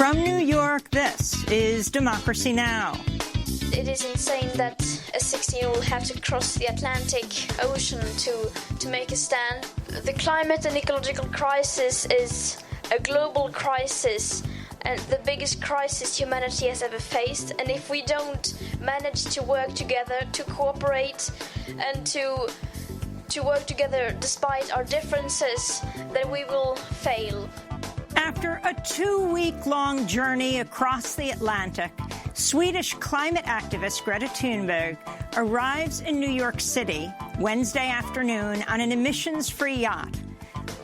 From New York, this is Democracy Now! It is insane that a 16-year-old had to cross the Atlantic Ocean to make a stand. The climate and ecological crisis is a global crisis and the biggest crisis humanity has ever faced. And if we don't manage to work together, to cooperate and to work together despite our differences, then we will fail. After a 2-week-long journey across the Atlantic, Swedish climate activist Greta Thunberg arrives in New York City Wednesday afternoon on an emissions-free yacht.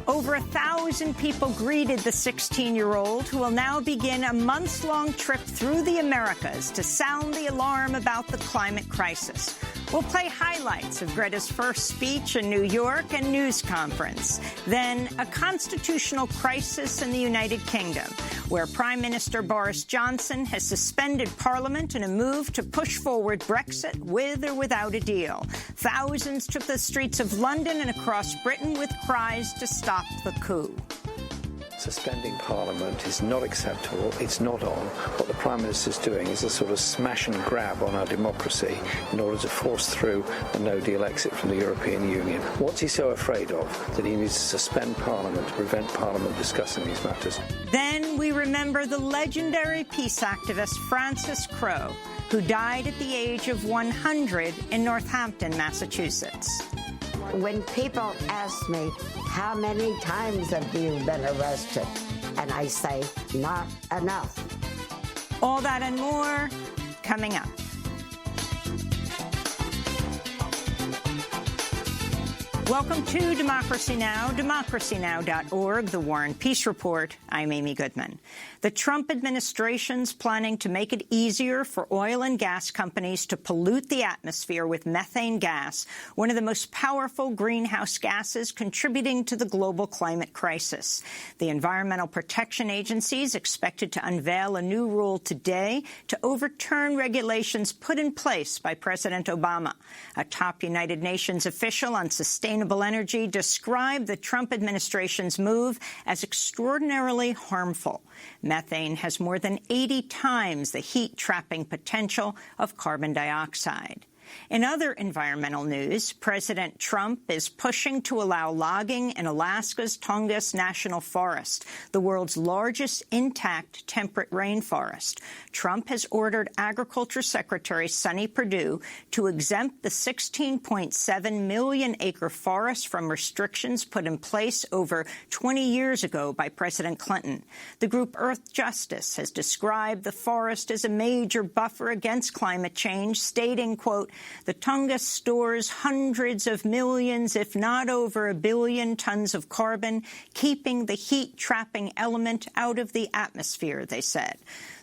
Over 1,000 people greeted the 16-year-old, who will now begin a months-long trip through the Americas to sound the alarm about the climate crisis. We'll play highlights of Greta's first speech in New York and news conference. Then a constitutional crisis in the United Kingdom, where Prime Minister Boris Johnson has suspended Parliament in a move to push forward Brexit with or without a deal. Thousands took the streets of London and across Britain with cries to stop the coup. Suspending Parliament is not acceptable. It's not on. What the Prime Minister's doing is a sort of smash and grab on our democracy in order to force through a no-deal exit from the European Union. What's he so afraid of that he needs to suspend Parliament to prevent Parliament discussing these matters? Then we remember the legendary peace activist Francis Crowe, who died at the age of 100 in Northampton, Massachusetts. When people ask me, how many times have you been arrested? And I say, not enough. All that and more coming up. Welcome to Democracy Now!, democracynow.org, The War and Peace Report. I'm Amy Goodman. The Trump administration's planning to make it easier for oil and gas companies to pollute the atmosphere with methane gas, one of the most powerful greenhouse gases contributing to the global climate crisis. The Environmental Protection Agency is expected to unveil a new rule today to overturn regulations put in place by President Obama. A top United Nations official on sustainable energy described the Trump administration's move as extraordinarily harmful. Methane has more than 80 times the heat-trapping potential of carbon dioxide. In other environmental news, President Trump is pushing to allow logging in Alaska's Tongass National Forest, the world's largest intact temperate rainforest. Trump has ordered Agriculture Secretary Sonny Perdue to exempt the 16.7 million-acre forest from restrictions put in place over 20 years ago by President Clinton. The group Earth Justice has described the forest as a major buffer against climate change, stating, quote, "The Tongass stores hundreds of millions, if not over 1 billion tons of carbon, keeping the heat-trapping element out of the atmosphere," they said.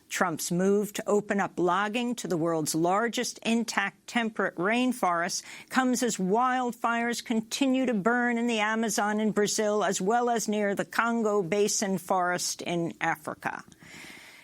Trump's move to open up logging to the world's largest intact temperate rainforest comes as wildfires continue to burn in the Amazon in Brazil, as well as near the Congo Basin forest in Africa.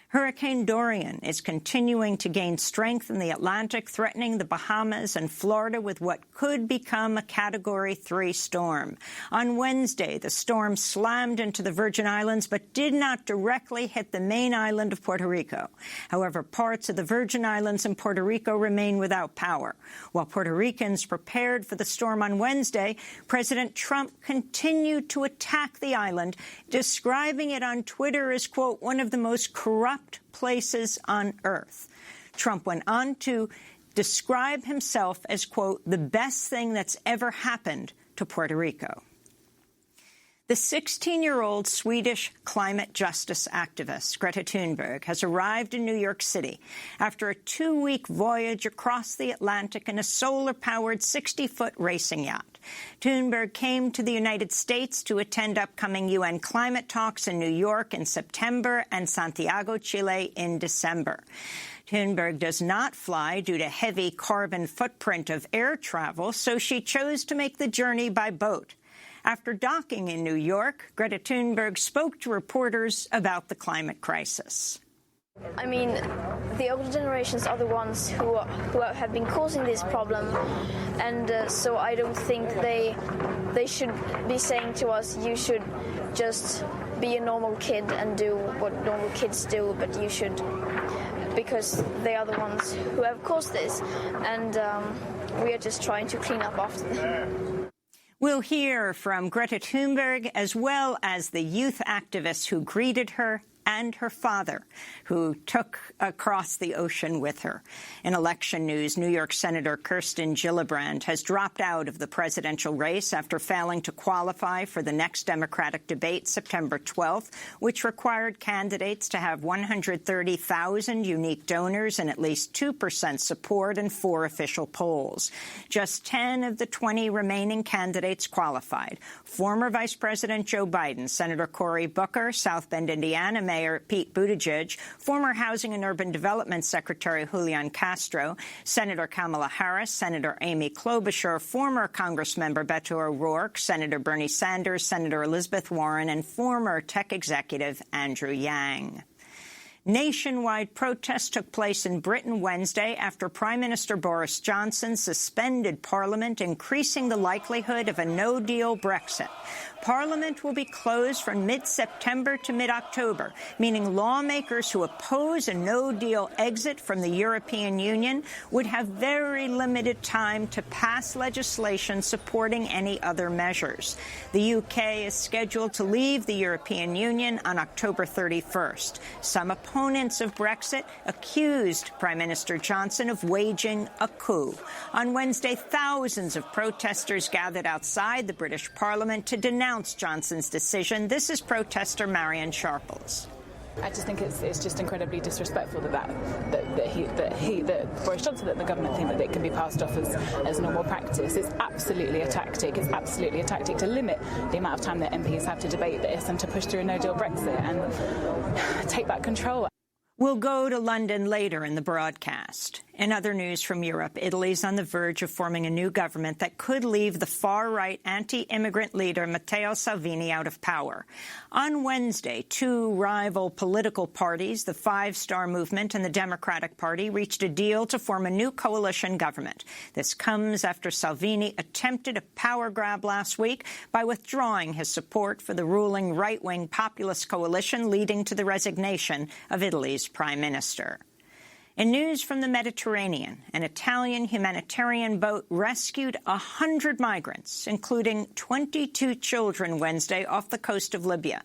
Hurricane Dorian is continuing to gain strength in the Atlantic, threatening the Bahamas and Florida with what could become a Category 3 storm. On Wednesday, the storm slammed into the Virgin Islands but did not directly hit the main island of Puerto Rico. However, parts of the Virgin Islands and Puerto Rico remain without power. While Puerto Ricans prepared for the storm on Wednesday, President Trump continued to attack the island, describing it on Twitter as, quote, "one of the most corrupt places on earth." Trump went on to describe himself as, quote, "the best thing that's ever happened to Puerto Rico." The 16-year-old Swedish climate justice activist Greta Thunberg has arrived in New York City after a 2-week voyage across the Atlantic in a solar-powered 60-foot racing yacht. Thunberg came to the United States to attend upcoming UN climate talks in New York in September and Santiago, Chile in December. Thunberg does not fly due to heavy carbon footprint of air travel, so she chose to make the journey by boat. After docking in New York, Greta Thunberg spoke to reporters about the climate crisis. I mean, the older generations are the ones who have been causing this problem, and so I don't think they should be saying to us, you should just be a normal kid and do what normal kids do, but you should, because they are the ones who have caused this, and we are just trying to clean up after them. We'll hear from Greta Thunberg, as well as the youth activists who greeted her and her father, who took across the ocean with her. In election news, New York Senator Kirsten Gillibrand has dropped out of the presidential race after failing to qualify for the next Democratic debate September 12th, which required candidates to have 130,000 unique donors and at least 2% support in 4 official polls. Just 10 of the 20 remaining candidates qualified. Former Vice President Joe Biden, Senator Cory Booker, South Bend, Indiana, Mayor Pete Buttigieg, former Housing and Urban Development Secretary Julian Castro, Senator Kamala Harris, Senator Amy Klobuchar, former Congressmember Beto O'Rourke, Senator Bernie Sanders, Senator Elizabeth Warren, and former tech executive Andrew Yang. Nationwide protests took place in Britain Wednesday after Prime Minister Boris Johnson suspended Parliament, increasing the likelihood of a no-deal Brexit. Parliament will be closed from mid-September to mid-October, meaning lawmakers who oppose a no-deal exit from the European Union would have very limited time to pass legislation supporting any other measures. The UK is scheduled to leave the European Union on October 31st. Some opponents of Brexit accused Prime Minister Johnson of waging a coup. On Wednesday, thousands of protesters gathered outside the British Parliament to denounce Johnson's decision. This is protester Marion Sharples. I just think it's just incredibly disrespectful that Boris Johnson, that the government think that it can be passed off as normal practice. It's absolutely a tactic. It's absolutely a tactic to limit the amount of time that MPs have to debate this and to push through a no-deal Brexit and take back control. We'll go to London later in the broadcast. In other news from Europe, Italy's on the verge of forming a new government that could leave the far-right anti-immigrant leader Matteo Salvini out of power. On Wednesday, 2 rival political parties, the Five Star Movement and the Democratic Party, reached a deal to form a new coalition government. This comes after Salvini attempted a power grab last week by withdrawing his support for the ruling right-wing populist coalition, leading to the resignation of Italy's prime minister. In news from the Mediterranean, an Italian humanitarian boat rescued 100 migrants, including 22 children, Wednesday off the coast of Libya.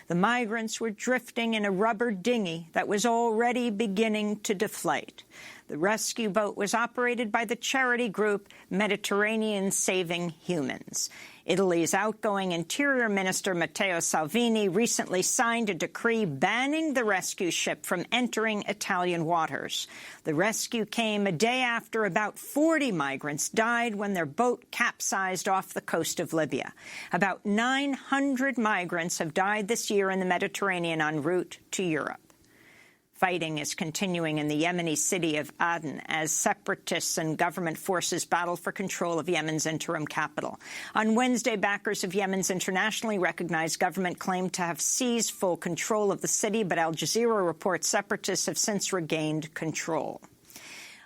The migrants were drifting in a rubber dinghy that was already beginning to deflate. The rescue boat was operated by the charity group Mediterranean Saving Humans. Italy's outgoing Interior Minister Matteo Salvini recently signed a decree banning the rescue ship from entering Italian waters. The rescue came a day after about 40 migrants died when their boat capsized off the coast of Libya. About 900 migrants have died this year in the Mediterranean en route to Europe. Fighting is continuing in the Yemeni city of Aden as separatists and government forces battle for control of Yemen's interim capital. On Wednesday, backers of Yemen's internationally recognized government claimed to have seized full control of the city, but Al Jazeera reports separatists have since regained control.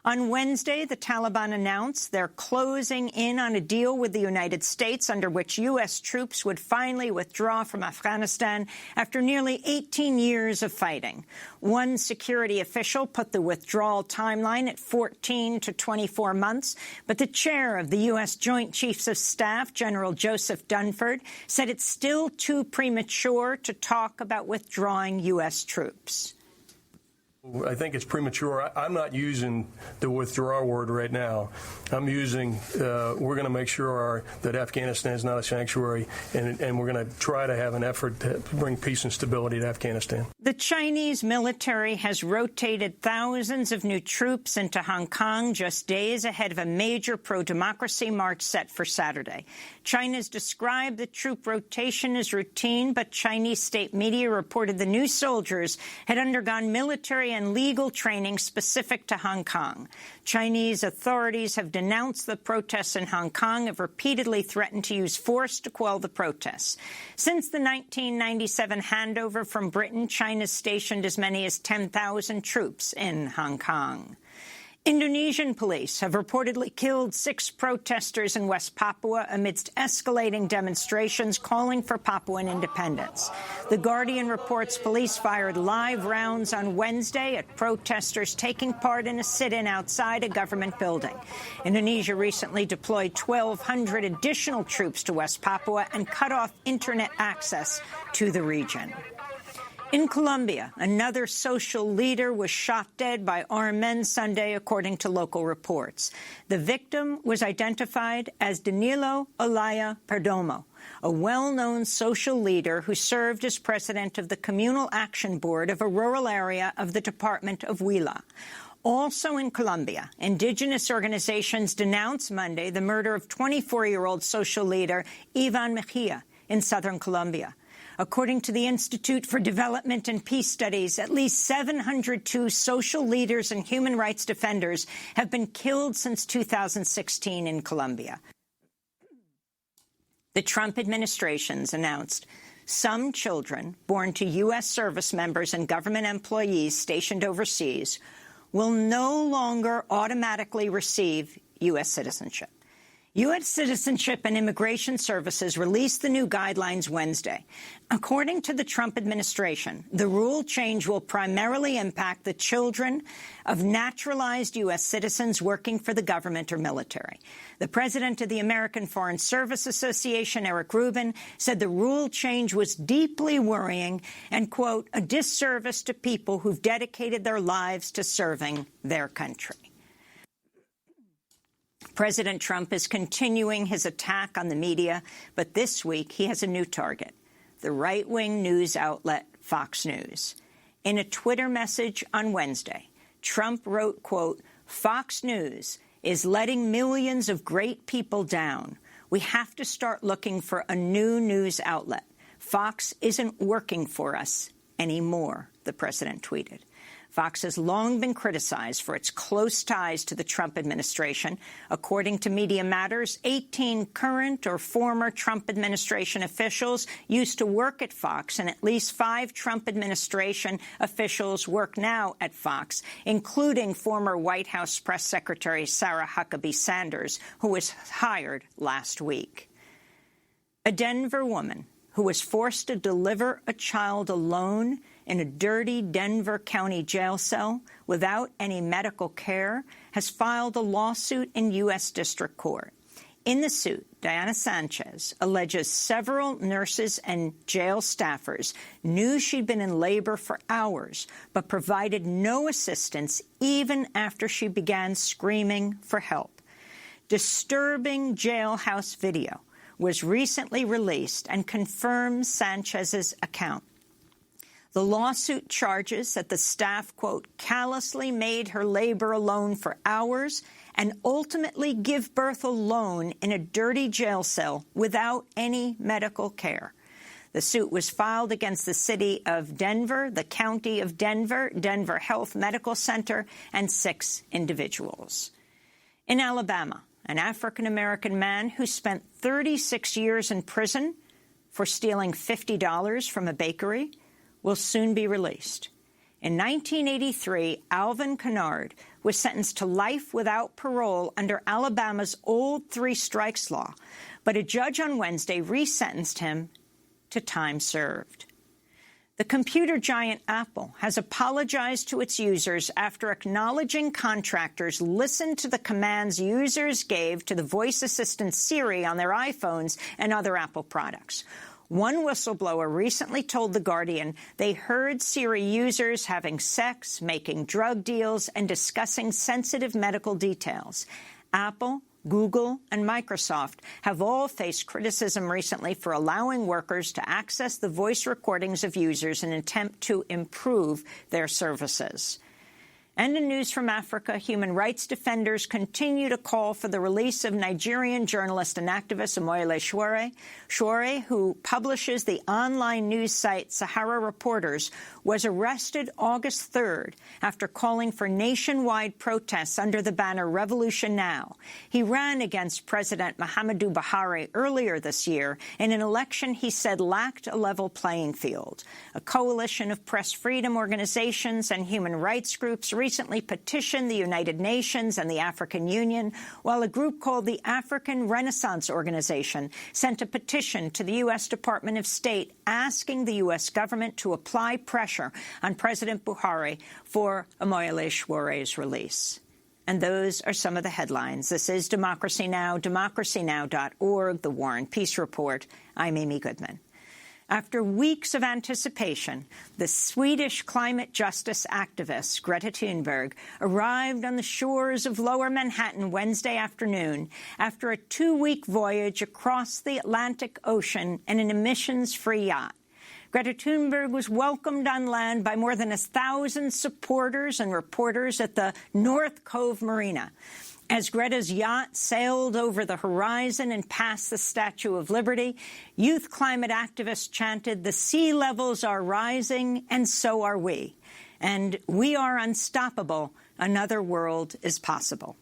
On Wednesday, the Taliban announced they're closing in on a deal with the United States under which U.S. troops would finally withdraw from Afghanistan after nearly 18 years of fighting. One security official put the withdrawal timeline at 14 to 24 months, but the chair of the U.S. Joint Chiefs of Staff, General Joseph Dunford, said it's still too premature to talk about withdrawing U.S. troops. I think it's premature. I'm not using the withdraw word right now. I'm using, we're going to make sure that Afghanistan is not a sanctuary, and we're going to try to have an effort to bring peace and stability to Afghanistan. The Chinese military has rotated thousands of new troops into Hong Kong just days ahead of a major pro-democracy march set for Saturday. China's described the troop rotation as routine, but Chinese state media reported the new soldiers had undergone military and legal training specific to Hong Kong. Chinese authorities have denounced the protests in Hong Kong, have repeatedly threatened to use force to quell the protests. Since the 1997 handover from Britain, China's stationed as many as 10,000 troops in Hong Kong. Indonesian police have reportedly killed 6 protesters in West Papua amidst escalating demonstrations calling for Papuan independence. The Guardian reports police fired live rounds on Wednesday at protesters taking part in a sit-in outside a government building. Indonesia recently deployed 1,200 additional troops to West Papua and cut off internet access to the region. In Colombia, another social leader was shot dead by armed men Sunday, according to local reports. The victim was identified as Danilo Olaya Perdomo, a well-known social leader who served as president of the Communal Action Board of a rural area of the department of Huila. Also in Colombia, indigenous organizations denounced Monday the murder of 24-year-old social leader Ivan Mejia in southern Colombia. According to the Institute for Development and Peace Studies, at least 702 social leaders and human rights defenders have been killed since 2016 in Colombia. The Trump administration's announced some children born to U.S. service members and government employees stationed overseas will no longer automatically receive U.S. citizenship. U.S. Citizenship and Immigration Services released the new guidelines Wednesday. According to the Trump administration, the rule change will primarily impact the children of naturalized U.S. citizens working for the government or military. The president of the American Foreign Service Association, Eric Rubin, said the rule change was deeply worrying and, quote, a disservice to people who've dedicated their lives to serving their country. President Trump is continuing his attack on the media, but this week he has a new target, the right-wing news outlet Fox News. In a Twitter message on Wednesday, Trump wrote, quote, Fox News is letting millions of great people down. We have to start looking for a new news outlet. Fox isn't working for us anymore, the president tweeted. Fox has long been criticized for its close ties to the Trump administration. According to Media Matters, 18 current or former Trump administration officials used to work at Fox, and at least 5 Trump administration officials work now at Fox, including former White House Press Secretary Sarah Huckabee Sanders, who was hired last week. A Denver woman who was forced to deliver a child alone in a dirty Denver County jail cell without any medical care has filed a lawsuit in U.S. District Court. In the suit, Diana Sanchez alleges several nurses and jail staffers knew she'd been in labor for hours, but provided no assistance even after she began screaming for help. Disturbing jailhouse video was recently released and confirms Sanchez's account. The lawsuit charges that the staff, quote, callously made her labor alone for hours and ultimately give birth alone in a dirty jail cell without any medical care. The suit was filed against the city of Denver, the county of Denver, Denver Health Medical Center, and 6 individuals. In Alabama, an African-American man who spent 36 years in prison for stealing $50 from a bakery will soon be released. In 1983, Alvin Kennard was sentenced to life without parole under Alabama's old 3 strikes law, but a judge on Wednesday resentenced him to time served. The computer giant Apple has apologized to its users after acknowledging contractors listened to the commands users gave to the voice assistant Siri on their iPhones and other Apple products. One whistleblower recently told The Guardian they heard Siri users having sex, making drug deals, and discussing sensitive medical details. Apple, Google, and Microsoft have all faced criticism recently for allowing workers to access the voice recordings of users in an attempt to improve their services. And in news from Africa, human rights defenders continue to call for the release of Nigerian journalist and activist Omoyele Sowore. Sowore, who publishes the online news site Sahara Reporters, was arrested August 3rd after calling for nationwide protests under the banner Revolution Now. He ran against President Muhammadu Buhari earlier this year in an election he said lacked a level playing field. A coalition of press freedom organizations and human rights groups recently petitioned the United Nations and the African Union, while a group called the African Renaissance Organization sent a petition to the U.S. Department of State asking the U.S. government to apply pressure on President Buhari for Omoyele Sowore release. And those are some of the headlines. This is Democracy Now!, democracynow.org, The War and Peace Report. I'm Amy Goodman. After weeks of anticipation, the Swedish climate justice activist Greta Thunberg arrived on the shores of Lower Manhattan Wednesday afternoon after a 2-week voyage across the Atlantic Ocean in an emissions-free yacht. Greta Thunberg was welcomed on land by more than 1,000 supporters and reporters at the North Cove Marina. As Greta's yacht sailed over the horizon and past the Statue of Liberty, youth climate activists chanted, "The sea levels are rising, and so are we. And we are unstoppable. Another world is possible."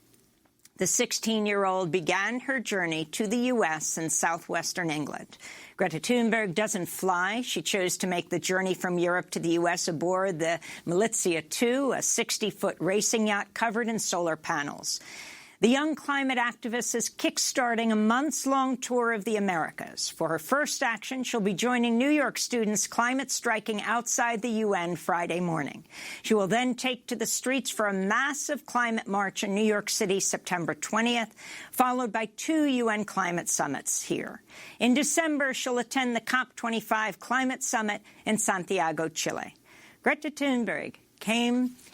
The 16-year-old began her journey to the U.S. in southwestern England. Greta Thunberg doesn't fly. She chose to make the journey from Europe to the U.S. aboard the Militsia II, a 60-foot racing yacht covered in solar panels. The young climate activist is kickstarting a months-long tour of the Americas. For her first action, she'll be joining New York students climate striking outside the UN Friday morning. She will then take to the streets for a massive climate march in New York City September 20th, followed by 2 UN climate summits here. In December, she'll attend the COP25 climate summit in Santiago, Chile. Greta Thunberg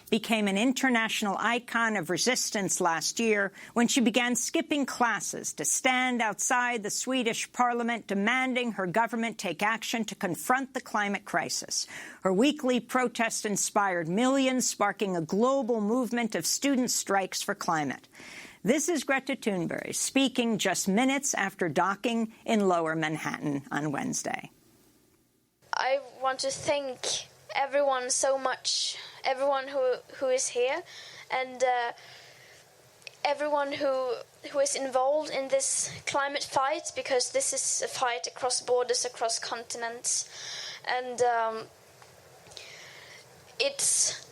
became an international icon of resistance last year when she began skipping classes to stand outside the Swedish parliament demanding her government take action to confront the climate crisis. Her weekly protest inspired millions, sparking a global movement of student strikes for climate. This is Greta Thunberg speaking just minutes after docking in Lower Manhattan on Wednesday. I want to thank everyone so much, everyone who is here, and everyone who is involved in this climate fight, because this is a fight across borders, across continents, and it's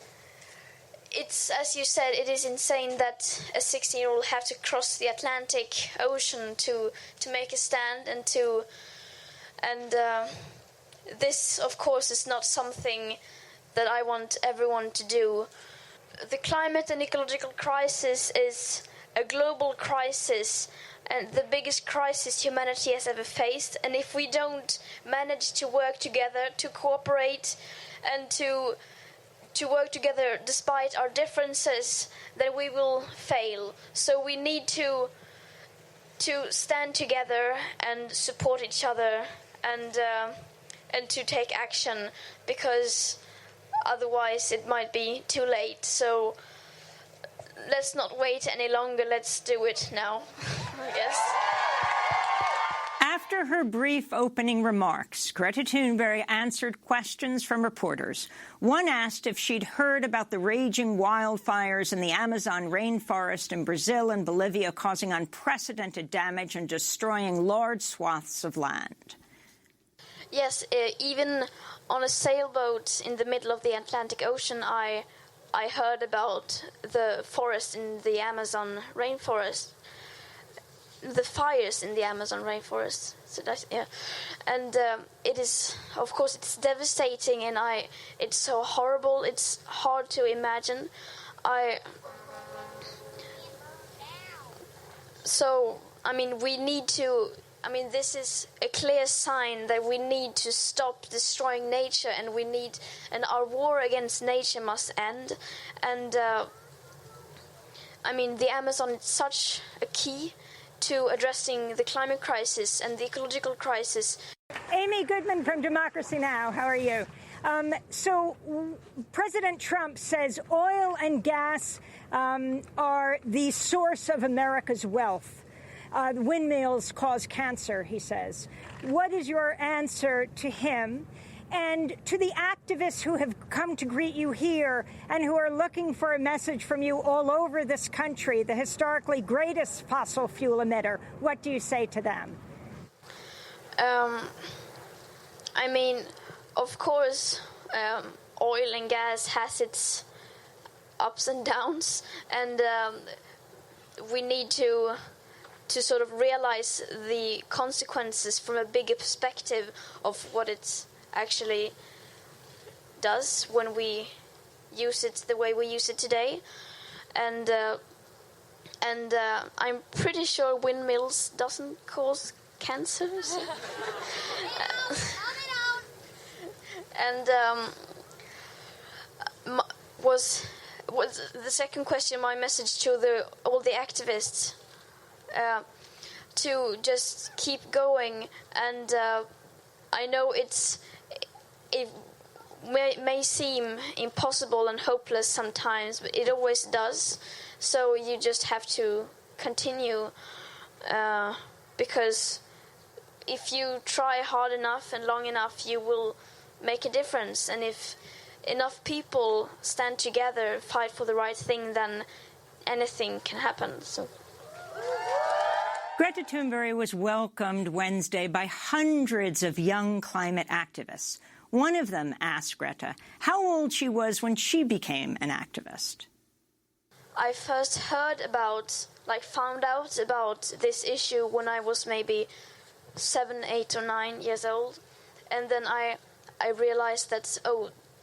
as you said, it is insane that a 16-year-old have to cross the Atlantic Ocean to make a stand and this, of course, is not something that I want everyone to do. The climate and ecological crisis is a global crisis and the biggest crisis humanity has ever faced. And if we don't manage to work together, to cooperate and to work together despite our differences, then we will fail. So we need to stand together and support each other and to take action, because otherwise it might be too late. So let's not wait any longer. Let's do it now. Yes. After her brief opening remarks, Greta Thunberg answered questions from reporters. One asked if she'd heard about the raging wildfires in the Amazon rainforest in Brazil and Bolivia causing unprecedented damage and destroying large swaths of land. Yes, even on a sailboat in the middle of the Atlantic Ocean, I heard about the forest in the Amazon rainforest, the fires in the Amazon rainforest. So yeah, and it is, of course, it's devastating, and it's so horrible. It's hard to imagine. We need to. This is a clear sign that we need to stop destroying nature, and our war against nature must end. And the Amazon is such a key to addressing the climate crisis and the ecological crisis. Amy Goodman from Democracy Now! How are you? So President Trump says oil and gas are the source of America's wealth. Windmills cause cancer, he says. What is your answer to him and to the activists who have come to greet you here and who are looking for a message from you all over this country, the historically greatest fossil fuel emitter? What do you say to them? Of course, oil and gas has its ups and downs, and we need to sort of realize the consequences from a bigger perspective of what it actually does when we use it the way we use it today. And I'm pretty sure windmills doesn't cause cancers. And was the second question my message to all the activists, to just keep going. And I know it may seem impossible and hopeless sometimes, but it always does. So you just have to continue, because if you try hard enough and long enough, you will make a difference. And if enough people stand together, fight for the right thing, then anything can happen. So. Greta Thunberg was welcomed Wednesday by hundreds of young climate activists. One of them asked Greta how old she was when she became an activist. I first found out about this issue when I was maybe 7, 8 or 9 years old. And then I realized that,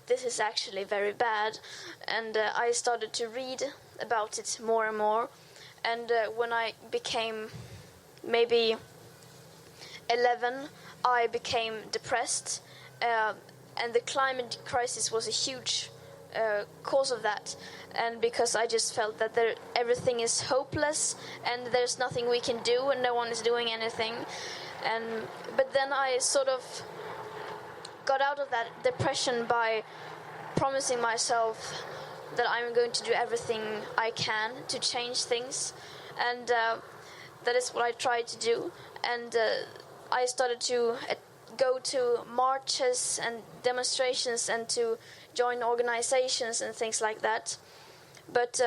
this is actually very bad. And I started to read about it more and more. And when I became maybe 11, I became depressed. And the climate crisis was a huge cause of that. And because I just felt that everything is hopeless and there's nothing we can do and no one is doing anything. But then I sort of got out of that depression by promising myself that I'm going to do everything I can to change things. And that is what I tried to do. And I started to go to marches and demonstrations and to join organizations and things like that. But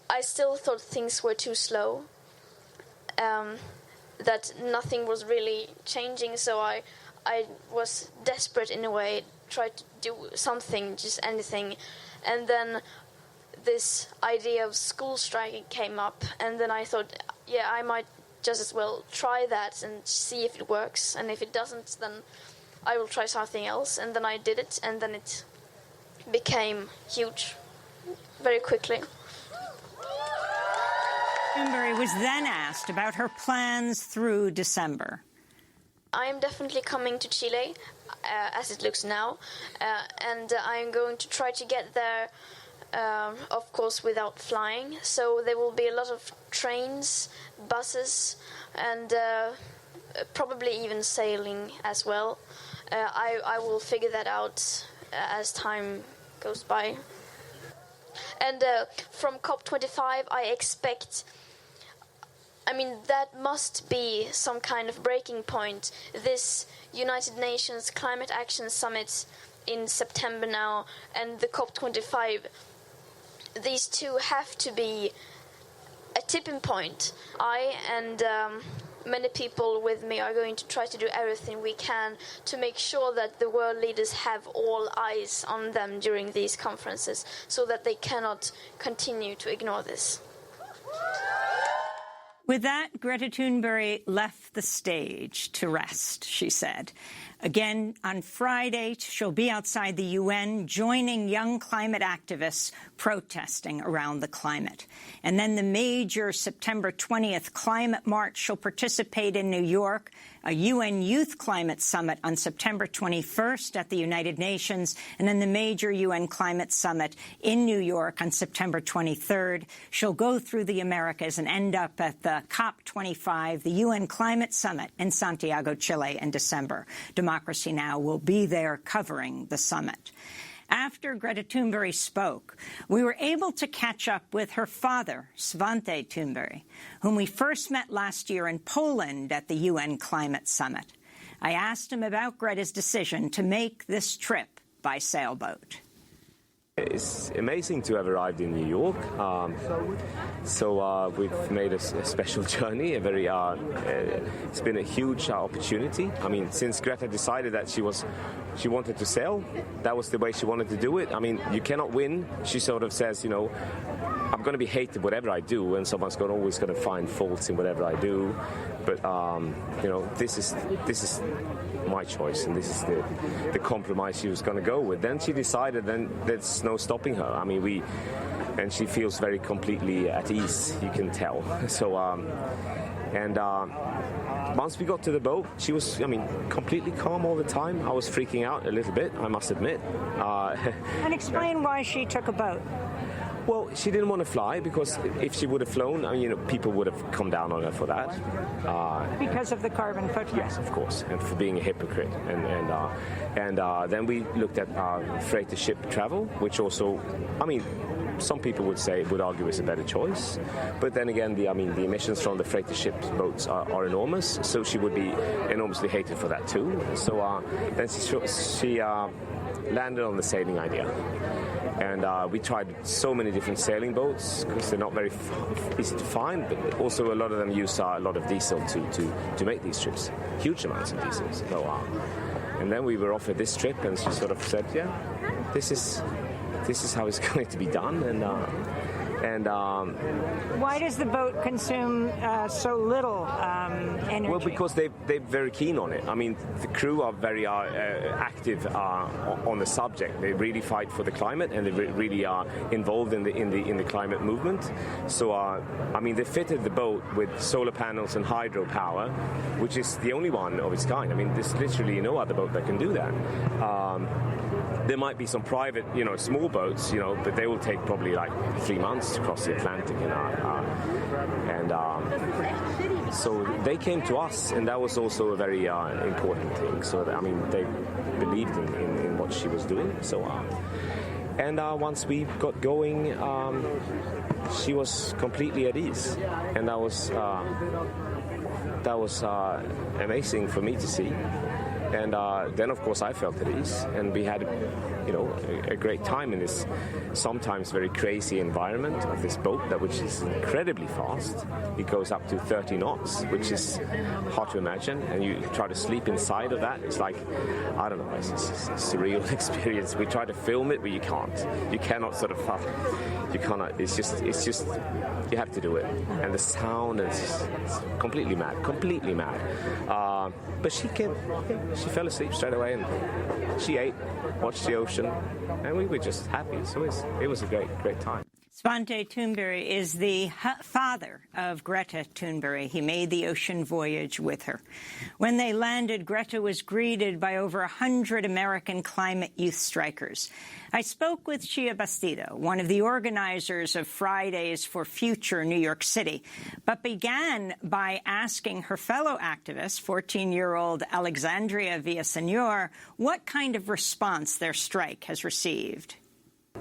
I still thought things were too slow, that nothing was really changing. So I was desperate in a way, tried to do something, just anything. And then this idea of school striking came up, and then I thought, yeah, I might just as well try that and see if it works. And if it doesn't, then I will try something else. And then I did it, and then it became huge very quickly. Thunberg was then asked about her plans through December. I am definitely coming to Chile, as it looks now, and I'm going to try to get there, of course, without flying. So there will be a lot of trains, buses, and probably even sailing as well. I will figure that out as time goes by. And from COP25, I expect... that must be some kind of breaking point. This United Nations Climate Action Summit in September now, and the COP25, these two have to be a tipping point. I and many people with me are going to try to do everything we can to make sure that the world leaders have all eyes on them during these conferences, so that they cannot continue to ignore this. With that, Greta Thunberg left the stage to rest, she said. Again, on Friday, she'll be outside the UN joining young climate activists protesting around the climate. And then the major September 20th climate march she'll participate in New York, a UN Youth Climate Summit on September 21st at the United Nations, and then the major UN Climate Summit in New York on September 23rd. She'll go through the Americas and end up at the COP25, the UN Climate Summit in Santiago, Chile in December. Democracy Now! Will be there covering the summit. After Greta Thunberg spoke, we were able to catch up with her father, Svante Thunberg, whom we first met last year in Poland at the UN Climate Summit. I asked him about Greta's decision to make this trip by sailboat. It's amazing to have arrived in New York. So we've made a special journey. It's been a huge opportunity. I mean, since Greta decided that she wanted to sail, that was the way she wanted to do it. I mean, you cannot win. She sort of says, I'm going to be hated whatever I do, and someone's always going to find faults in whatever I do. But this is my choice, and this is the compromise she was going to go with. Then she decided, then there's no stopping her. I mean, and she feels very completely at ease, you can tell. So, once we got to the boat, she was, completely calm all the time. I was freaking out a little bit, I must admit. And explain why she took a boat. Well, she didn't want to fly, because if she would have flown, people would have come down on her for that. Because of the carbon footprint. Yes, of course, and for being a hypocrite. And then we looked at freighter ship travel, which also, some people would argue is a better choice. But then again, the emissions from the freighter ship boats are enormous, so she would be enormously hated for that too. So then she landed on the sailing idea. And we tried so many different sailing boats, because they're not very easy to find, but also a lot of them use a lot of diesel to make these trips, huge amounts of diesel. So, and then we were offered this trip, and she sort of said, yeah, this is how it's going to be done. And why does the boat consume so little energy? Well, because they're very keen on it. The crew are very active on the subject. They really fight for the climate, and they really are involved in the climate movement. So, they fitted the boat with solar panels and hydropower, which is the only one of its kind. There's literally no other boat that can do that. There might be some private, small boats, but they will take probably like 3 months to cross the Atlantic. So they came to us, and that was also a very important thing. So, they believed in what she was doing. So, once we got going, she was completely at ease, and that was amazing for me to see. And then, of course, I felt at ease, and we had, a great time in this sometimes very crazy environment of this boat, which is incredibly fast. It goes up to 30 knots, which is hard to imagine, and you try to sleep inside of that. It's like, I don't know, it's a surreal experience. We try to film it, but you can't. You cannot sort of, you cannot. It's just, you have to do it. And the sound is completely mad. But she fell asleep straight away, and she ate, watched the ocean, and we were just happy. So it was a great time. Svante Thunberg is the father of Greta Thunberg. He made the ocean voyage with her. When they landed, Greta was greeted by over 100 American climate youth strikers. I spoke with Shia Bastido, one of the organizers of Fridays for Future New York City, but began by asking her fellow activist, 14-year-old Alexandria Villaseñor, what kind of response their strike has received.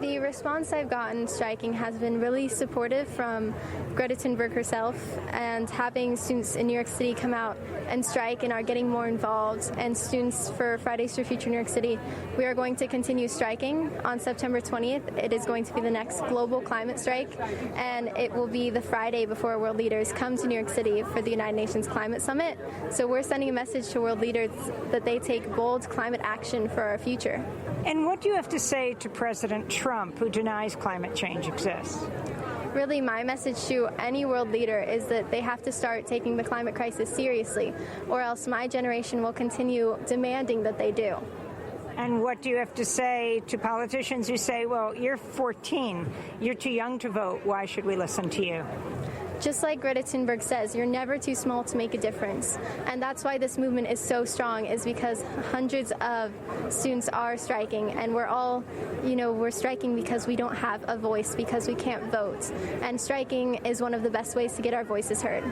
The response I've gotten striking has been really supportive from Greta Thunberg herself, and having students in New York City come out and strike and are getting more involved. And students for Fridays for Future New York City, we are going to continue striking on September 20th. It is going to be the next global climate strike, and it will be the Friday before world leaders come to New York City for the United Nations Climate Summit. So we're sending a message to world leaders that they take bold climate action for our future. And what do you have to say to President Trump, who denies climate change exists? Really, my message to any world leader is that they have to start taking the climate crisis seriously, or else my generation will continue demanding that they do. And what do you have to say to politicians who say, well, you're 14, you're too young to vote, why should we listen to you? Just like Greta Thunberg says, you're never too small to make a difference. And that's why this movement is so strong, is because hundreds of students are striking, and we're all, we're striking because we don't have a voice, because we can't vote. And striking is one of the best ways to get our voices heard.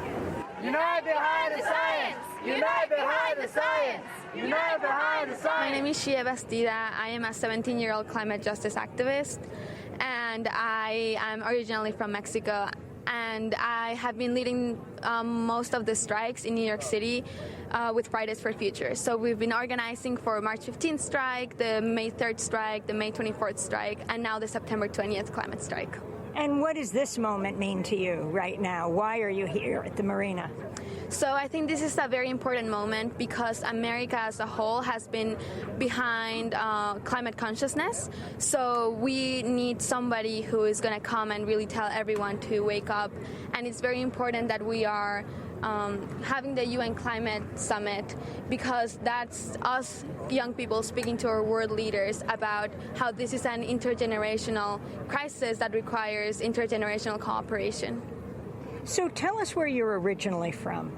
Unite behind the science! Unite behind the science! Unite behind the science! My name is Shia Bastida. I am a 17-year-old climate justice activist, and I am originally from Mexico. and I have been leading most of the strikes in New York City with Fridays for Future. So we've been organizing for March 15th strike, the May 3rd strike, the May 24th strike, and now the September 20th climate strike. And what does this moment mean to you right now? Why are you here at the Marina? So I think this is a very important moment because America as a whole has been behind climate consciousness. So we need somebody who is going to come and really tell everyone to wake up. And it's very important that we are having the UN Climate Summit because that's us young people speaking to our world leaders about how this is an intergenerational crisis that requires intergenerational cooperation. So tell us where you're originally from.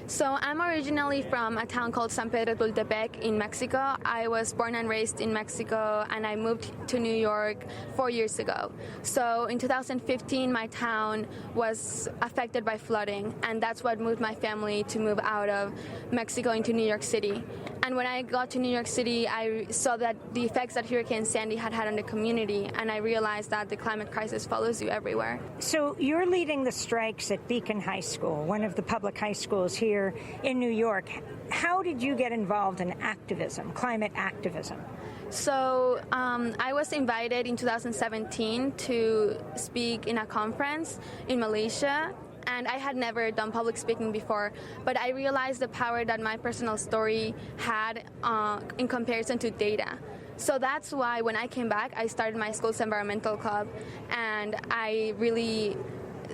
So I'm originally from a town called San Pedro Tultepec in Mexico. I was born and raised in Mexico, and I moved to New York 4 years ago. So in 2015, my town was affected by flooding, and that's what moved my family to move out of Mexico into New York City. And when I got to New York City, I saw that the effects that Hurricane Sandy had on the community, and I realized that the climate crisis follows you everywhere. So you're leading the strikes at Beacon High School, one of the public high schools here in New York. How did you get involved in activism, climate activism? So I was invited in 2017 to speak in a conference in Malaysia. And I had never done public speaking before, but I realized the power that my personal story had in comparison to data. So that's why when I came back, I started my school's environmental club, and I really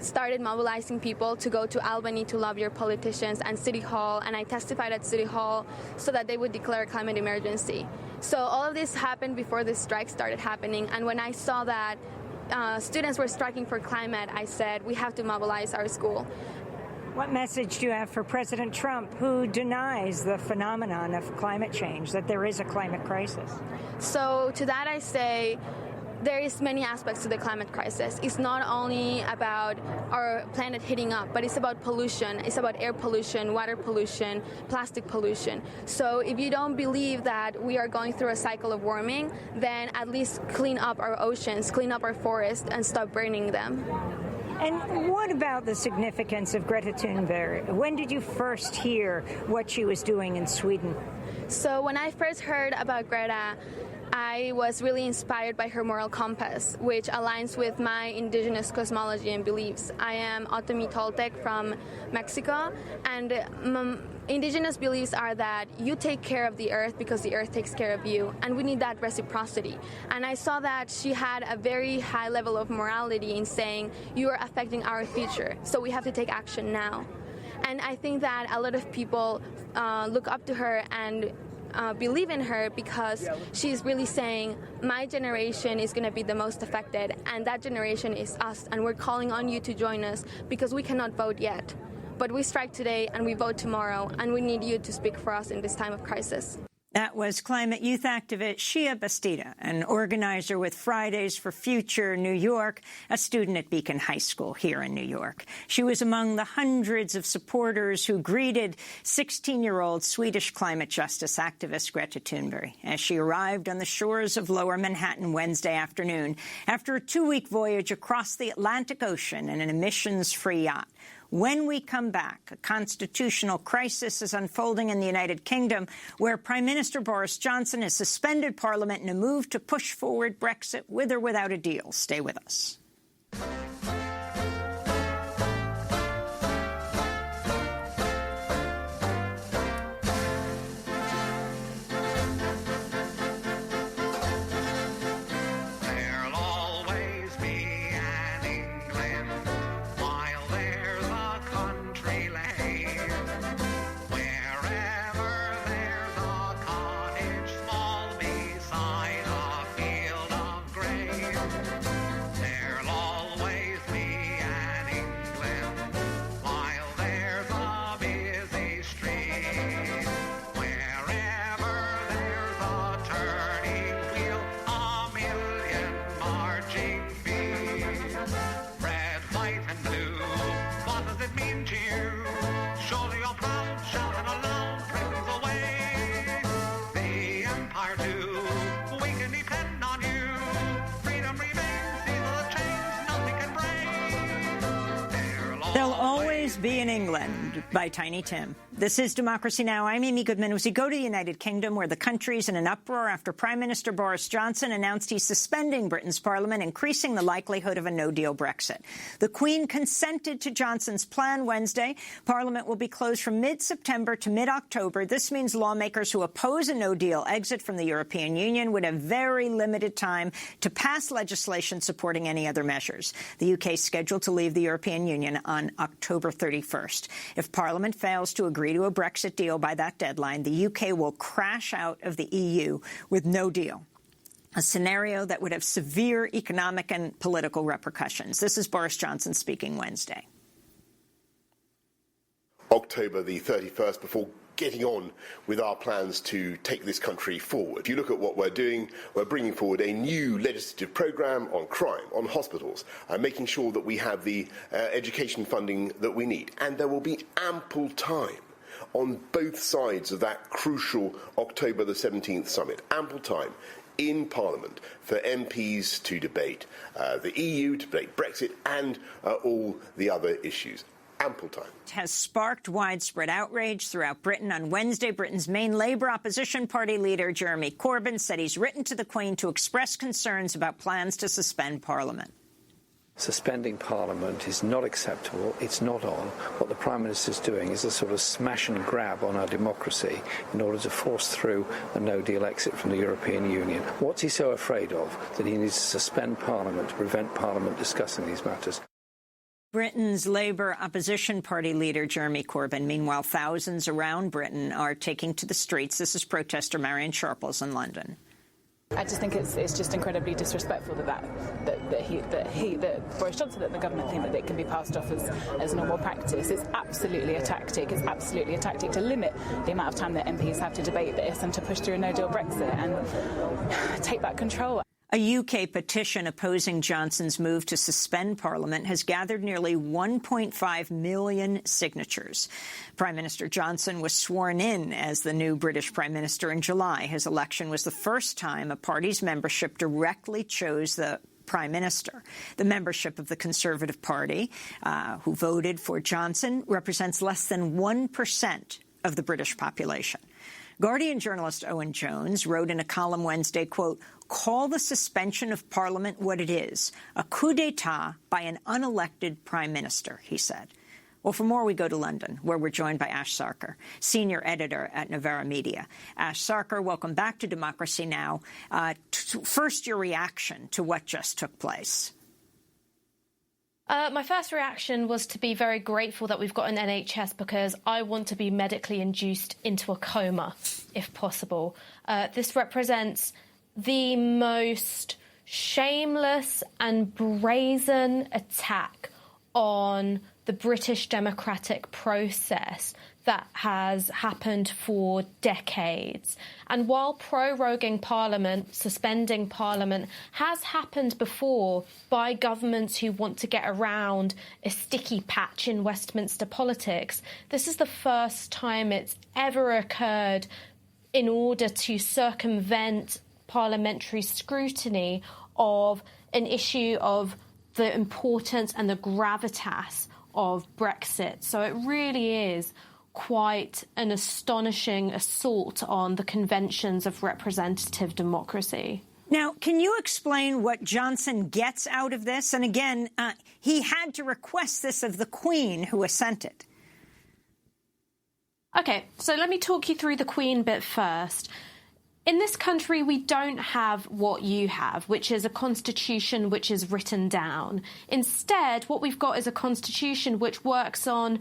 started mobilizing people to go to Albany to lobby your politicians and City Hall, and I testified at City Hall so that they would declare a climate emergency. So all of this happened before the strike started happening, and when I saw that students were striking for climate, I said, we have to mobilize our school. What message do you have for President Trump, who denies the phenomenon of climate change, that there is a climate crisis? So to that I say, there is many aspects to the climate crisis. It's not only about our planet heating up, but it's about pollution. It's about air pollution, water pollution, plastic pollution. So if you don't believe that we are going through a cycle of warming, then at least clean up our oceans, clean up our forests, and stop burning them. And what about the significance of Greta Thunberg? When did you first hear what she was doing in Sweden? So when I first heard about Greta, I was really inspired by her moral compass, which aligns with my indigenous cosmology and beliefs. I am Otomi Toltec from Mexico, and indigenous beliefs are that you take care of the earth because the earth takes care of you, and we need that reciprocity. And I saw that she had a very high level of morality in saying, you are affecting our future, so we have to take action now. And I think that a lot of people look up to her and believe in her because she's really saying, my generation is going to be the most affected, and that generation is us, and we're calling on you to join us because we cannot vote yet. But we strike today and we vote tomorrow, and we need you to speak for us in this time of crisis. That was climate youth activist Shia Bastida, an organizer with Fridays for Future New York, a student at Beacon High School here in New York. She was among the hundreds of supporters who greeted 16-year-old Swedish climate justice activist Greta Thunberg as she arrived on the shores of Lower Manhattan Wednesday afternoon after a 2-week voyage across the Atlantic Ocean in an emissions-free yacht. When we come back, a constitutional crisis is unfolding in the United Kingdom, where Prime Minister Boris Johnson has suspended Parliament in a move to push forward Brexit with or without a deal. Stay with us. always be in England by Tiny Tim. This is Democracy Now! I'm Amy Goodman. As we go to the United Kingdom, where the country's in an uproar after Prime Minister Boris Johnson announced he's suspending Britain's parliament, increasing the likelihood of a no-deal Brexit. The Queen consented to Johnson's plan Wednesday. Parliament will be closed from mid-September to mid-October. This means lawmakers who oppose a no-deal exit from the European Union would have very limited time to pass legislation supporting any other measures. The UK is scheduled to leave the European Union on October 31st. If Parliament fails to agree to a Brexit deal by that deadline, the UK will crash out of the EU with no deal, a scenario that would have severe economic and political repercussions. This is Boris Johnson speaking Wednesday. October the 31st, before getting on with our plans to take this country forward. If you look at what we're doing, we're bringing forward a new legislative programme on crime, on hospitals, making sure that we have the education funding that we need. And there will be ample time on both sides of that crucial October the 17th summit, ample time in Parliament for MPs to debate the EU, to debate Brexit and all the other issues. Ample time. Has sparked widespread outrage throughout Britain. On Wednesday, Britain's main Labour opposition party leader, Jeremy Corbyn, said he's written to the Queen to express concerns about plans to suspend Parliament. Suspending Parliament is not acceptable. It's not on. What the Prime Minister's doing is a sort of smash and grab on our democracy in order to force through a no-deal exit from the European Union. What's he so afraid of that he needs to suspend Parliament to prevent Parliament discussing these matters? Britain's Labour opposition party leader, Jeremy Corbyn. Meanwhile, thousands around Britain are taking to the streets. This is protester Marion Sharples in London. I just think it's just incredibly disrespectful that Boris Johnson, that the government think that it can be passed off as normal practice. It's absolutely a tactic. It's absolutely a tactic to limit the amount of time that MPs have to debate this and to push through a no-deal Brexit and take back control. A UK petition opposing Johnson's move to suspend Parliament has gathered nearly 1.5 million signatures. Prime Minister Johnson was sworn in as the new British Prime Minister in July. His election was the first time a party's membership directly chose the Prime Minister. The membership of the Conservative Party, who voted for Johnson, represents less than 1% of the British population. Guardian journalist Owen Jones wrote in a column Wednesday, quote, "Call the suspension of Parliament what it is, a coup d'etat by an unelected Prime Minister," he said. Well, for more, we go to London, where we're joined by Ash Sarkar, senior editor at Novara Media. Ash Sarkar, welcome back to Democracy Now! First, your reaction to what just took place. My first reaction was to be very grateful that we've got an NHS, because I want to be medically induced into a coma, if possible. This represents the most shameless and brazen attack on the British democratic process that has happened for decades. And while proroguing Parliament, suspending Parliament, has happened before by governments who want to get around a sticky patch in Westminster politics, this is the first time it's ever occurred in order to circumvent parliamentary scrutiny of an issue of the importance and the gravitas of Brexit. So it really is quite an astonishing assault on the conventions of representative democracy. Now, can you explain what Johnson gets out of this? And again, he had to request this of the Queen, who assented. OK, so let me talk you through the Queen bit first. In this country, we don't have what you have, which is a constitution which is written down. Instead, what we've got is a constitution which works on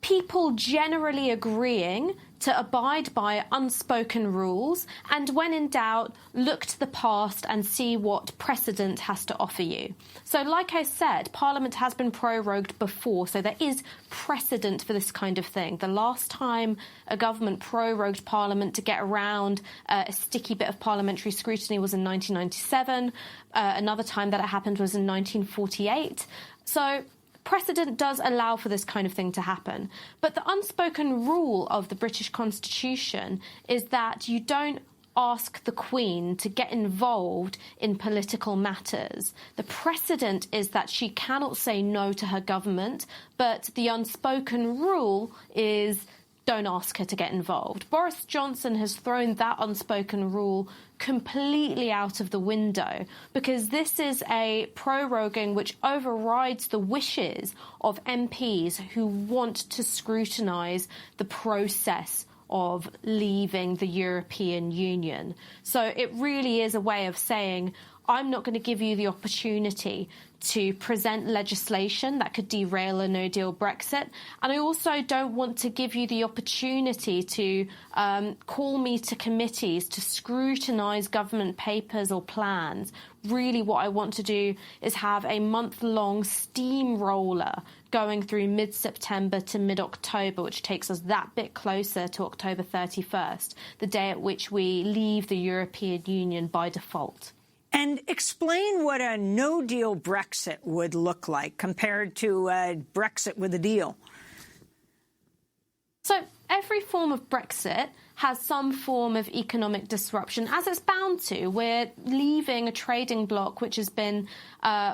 people generally agreeing to abide by unspoken rules, and when in doubt, look to the past and see what precedent has to offer you. So like I said, Parliament has been prorogued before, so there is precedent for this kind of thing. The last time a government prorogued Parliament to get around a sticky bit of parliamentary scrutiny was in 1997. Another time that it happened was in 1948. So precedent does allow for this kind of thing to happen. But the unspoken rule of the British Constitution is that you don't ask the Queen to get involved in political matters. The precedent is that she cannot say no to her government, but the unspoken rule is don't ask her to get involved. Boris Johnson has thrown that unspoken rule completely out of the window because this is a proroguing which overrides the wishes of MPs who want to scrutinise the process of leaving the European Union. So it really is a way of saying, I'm not going to give you the opportunity to present legislation that could derail a no-deal Brexit. And I also don't want to give you the opportunity to call me to committees to scrutinise government papers or plans. Really what I want to do is have a month-long steamroller going through mid-September to mid-October, which takes us that bit closer to October 31st, the day at which we leave the European Union by default. And explain what a no-deal Brexit would look like compared to a Brexit with a deal. So every form of Brexit has some form of economic disruption, as it's bound to. We're leaving a trading bloc which has been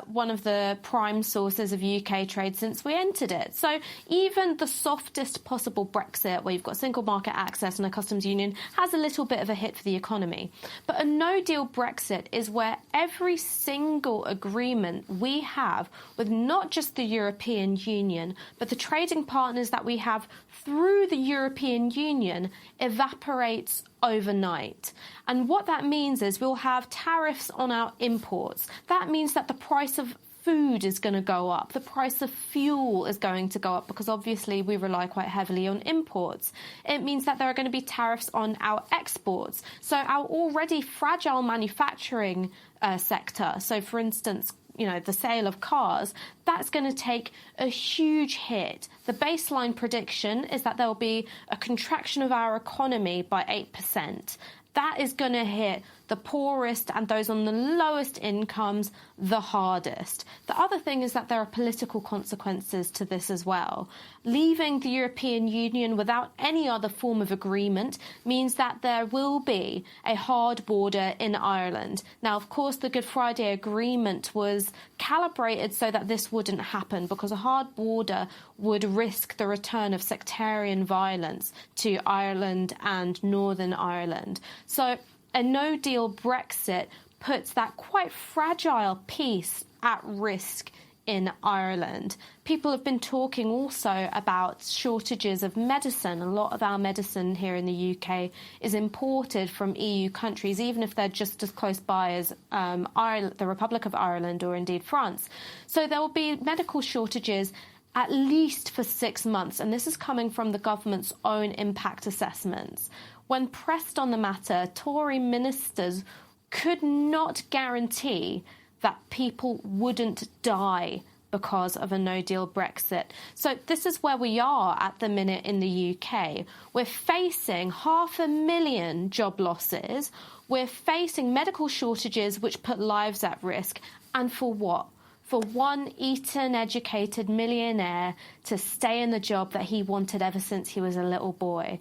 one of the prime sources of UK trade since we entered it. So even the softest possible Brexit, where you've got single market access and a customs union, has a little bit of a hit for the economy. But a no-deal Brexit is where every single agreement we have with not just the European Union, but the trading partners that we have through the European Union evaporates overnight. And what that means is we'll have tariffs on our imports. That means that the price of food is going to go up. The price of fuel is going to go up because obviously we rely quite heavily on imports. It means that there are going to be tariffs on our exports. So our already fragile manufacturing sector, so for instance, the sale of cars, that's going to take a huge hit. The baseline prediction is that there will be a contraction of our economy by 8%. That is going to hit the poorest and those on the lowest incomes the hardest. The other thing is that there are political consequences to this as well. Leaving the European Union without any other form of agreement means that there will be a hard border in Ireland. Now, of course, the Good Friday Agreement was calibrated so that this wouldn't happen because a hard border would risk the return of sectarian violence to Ireland and Northern Ireland. So a no-deal Brexit puts that quite fragile peace at risk in Ireland. People have been talking also about shortages of medicine. A lot of our medicine here in the UK is imported from EU countries, even if they're just as close by as Ireland, the Republic of Ireland or indeed France. So there will be medical shortages at least for 6 months, and this is coming from the government's own impact assessments. When pressed on the matter, Tory ministers could not guarantee that people wouldn't die because of a no-deal Brexit. So this is where we are at the minute in the UK. We're facing 500,000 job losses. We're facing medical shortages which put lives at risk. And for what? For one Eton-educated millionaire to stay in the job that he wanted ever since he was a little boy.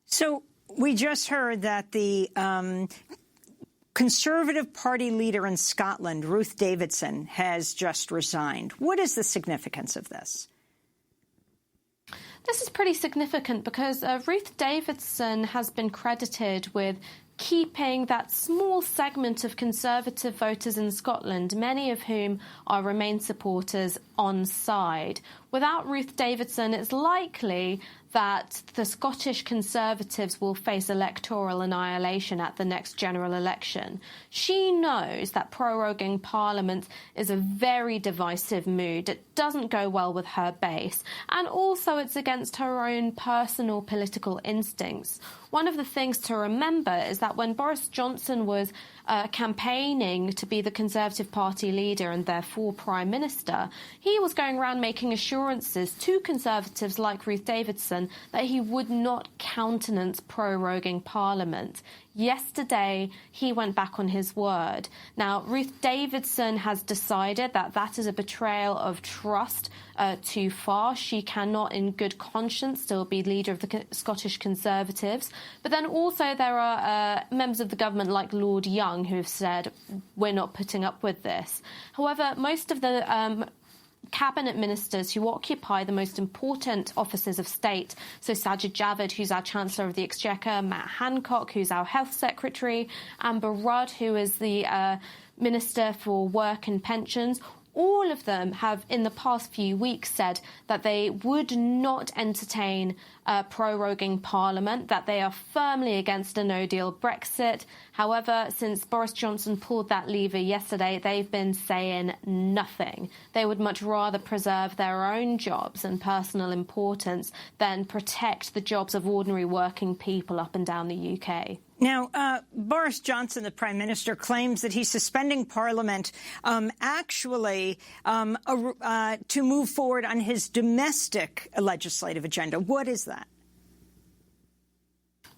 So we just heard that the Conservative Party leader in Scotland, Ruth Davidson, has just resigned. What is the significance of this? This is pretty significant because Ruth Davidson has been credited with keeping that small segment of Conservative voters in Scotland, many of whom are Remain supporters, on side. Without Ruth Davidson, it's likely that the Scottish Conservatives will face electoral annihilation at the next general election. She knows that proroguing Parliament is a very divisive mood. It doesn't go well with her base, and also it's against her own personal political instincts. One of the things to remember is that when Boris Johnson was campaigning to be the Conservative Party leader and therefore Prime Minister, he was going around making assurances to Conservatives like Ruth Davidson Johnson that he would not countenance proroguing Parliament. Yesterday, he went back on his word. Now, Ruth Davidson has decided that that is a betrayal of trust too far. She cannot, in good conscience, still be leader of the Scottish Conservatives. But then also there are members of the government like Lord Young who have said, we're not putting up with this. However, most of the cabinet ministers who occupy the most important offices of state, so Sajid Javid, who's our Chancellor of the Exchequer, Matt Hancock, who's our Health Secretary, Amber Rudd, who is the Minister for Work and Pensions, all of them have in the past few weeks said that they would not entertain proroguing Parliament, that they are firmly against a no-deal Brexit. However, since Boris Johnson pulled that lever yesterday, they've been saying nothing. They would much rather preserve their own jobs and personal importance than protect the jobs of ordinary working people up and down the UK. Now, Boris Johnson, the Prime Minister, claims that he's suspending Parliament to move forward on his domestic legislative agenda. What is that?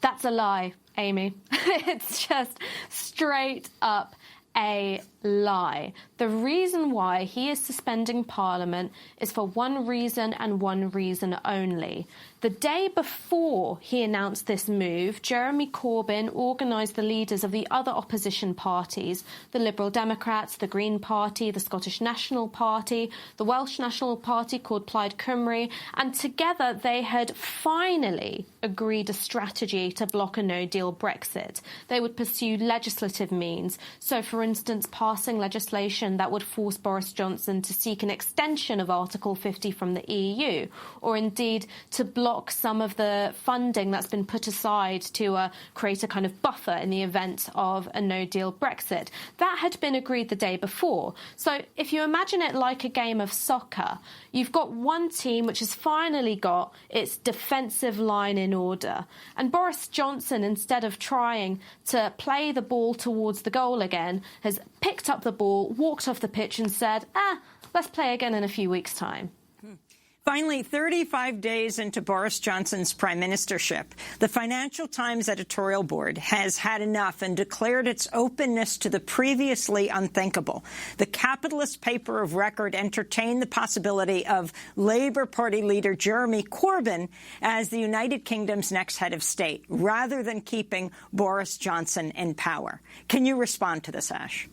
That's a lie, Amy. It's just straight up a lie. The reason why he is suspending Parliament is for one reason and one reason only. The day before he announced this move, Jeremy Corbyn organised the leaders of the other opposition parties, the Liberal Democrats, the Green Party, the Scottish National Party, the Welsh National Party called Plaid Cymru, and together they had finally agreed a strategy to block a no-deal Brexit. They would pursue legislative means. So, for instance, passing legislation that would force Boris Johnson to seek an extension of Article 50 from the EU, or indeed to block some of the funding that's been put aside to create a kind of buffer in the event of a no-deal Brexit. That had been agreed the day before. So if you imagine it like a game of soccer, you've got one team which has finally got its defensive line in order. And Boris Johnson, instead of trying to play the ball towards the goal again, has picked up the ball, walked off the pitch and said, let's play again in a few weeks' time. Finally, 35 days into Boris Johnson's prime ministership, the Financial Times editorial board has had enough and declared its openness to the previously unthinkable. The capitalist paper of record entertained the possibility of Labour Party leader Jeremy Corbyn as the United Kingdom's next head of state, rather than keeping Boris Johnson in power. Can you respond to this, Ash?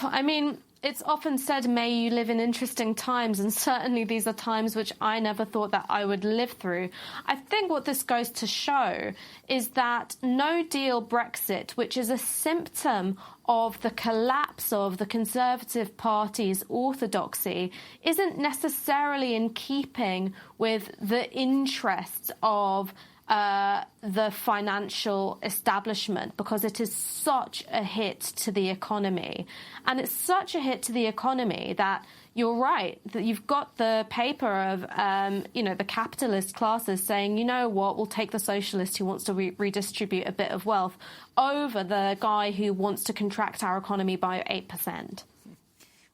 I mean, it's often said, may you live in interesting times, and certainly these are times which I never thought that I would live through. I think what this goes to show is that no-deal Brexit, which is a symptom of the collapse of the Conservative Party's orthodoxy, isn't necessarily in keeping with the interests of the financial establishment, because it is such a hit to the economy. And it's such a hit to the economy that you're right, that you've got the paper of, the capitalist classes saying, you know what, we'll take the socialist who wants to redistribute a bit of wealth over the guy who wants to contract our economy by 8%.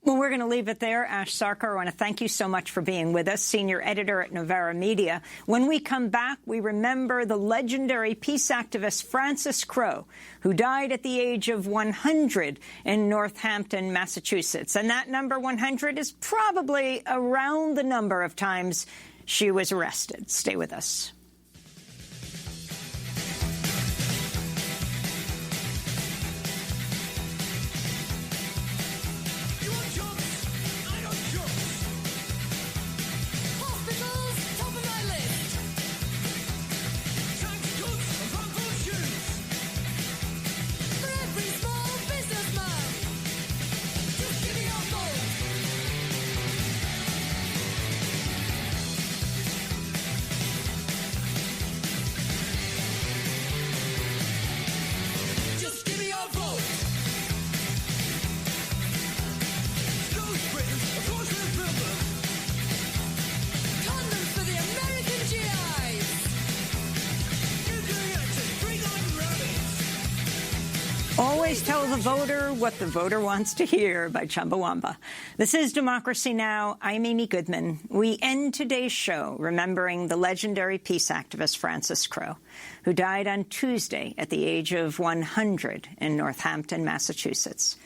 Well, we're going to leave it there. Ash Sarkar, I want to thank you so much for being with us, senior editor at Novara Media. When we come back, we remember the legendary peace activist Francis Crowe, who died at the age of 100 in Northampton, Massachusetts. And that number 100 is probably around the number of times she was arrested. Stay with us. always tell the voter what the voter wants to hear by Chumbawamba. This is Democracy Now! I'm Amy Goodman. We end today's show remembering the legendary peace activist Frances Crowe, who died on Tuesday at the age of 100 in Northampton, Massachusetts.